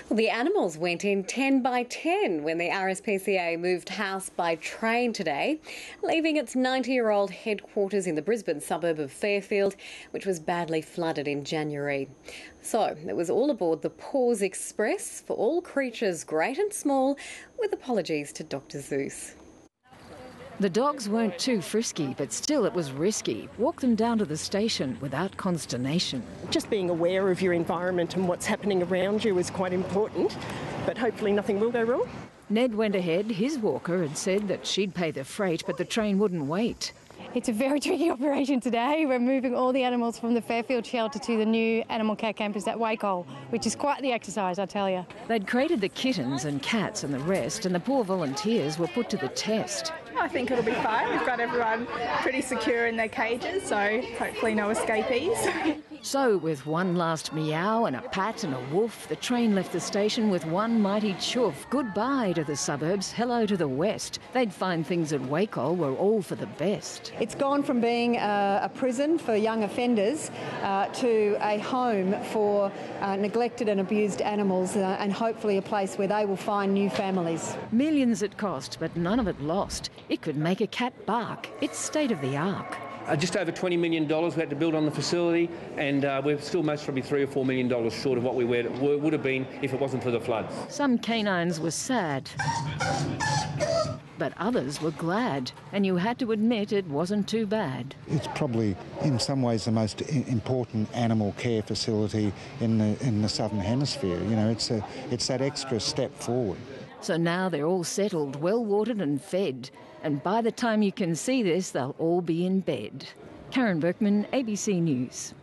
Well, the animals went in 10 by 10 when the RSPCA moved house by train today, leaving its 90-year-old headquarters in the Brisbane suburb of Fairfield, which was badly flooded in January. So it was all aboard the Pause Express for all creatures great and small, with apologies to Dr. Zeus. The dogs weren't too frisky, but still it was risky. Walk them down to the station without consternation. Just being aware of your environment and what's happening around you is quite important, but hopefully nothing will go wrong. Ned went ahead. His walker had said that she'd pay the freight, but the train wouldn't wait. It's a very tricky operation today. We're moving all the animals from the Fairfield shelter to the new animal care campus at Wacol, which is quite the exercise, I tell you. They'd crated the kittens and cats and the rest, and the poor volunteers were put to the test. I think it'll be fine. We've got everyone pretty secure in their cages, so hopefully no escapees. So, with one last meow and a pat and a woof, the train left the station with one mighty chuff. Goodbye to the suburbs, hello to the west. They'd find things at Wacol were all for the best. It's gone from being a prison for young offenders to a home for neglected and abused animals, and hopefully a place where they will find new families. Millions it cost, but none of it lost. It could make a cat bark. It's state of the art. Just over $20 million we had to build on the facility, and we're still most probably $3 or $4 million short of what we would have been if it wasn't for the floods. Some canines were sad, but others were glad, and you had to admit it wasn't too bad. It's probably in some ways the most important animal care facility in the Southern Hemisphere. You know, it's that extra step forward. So now they're all settled, well-watered and fed. And by the time you can see this, they'll all be in bed. Berkman, ABC News.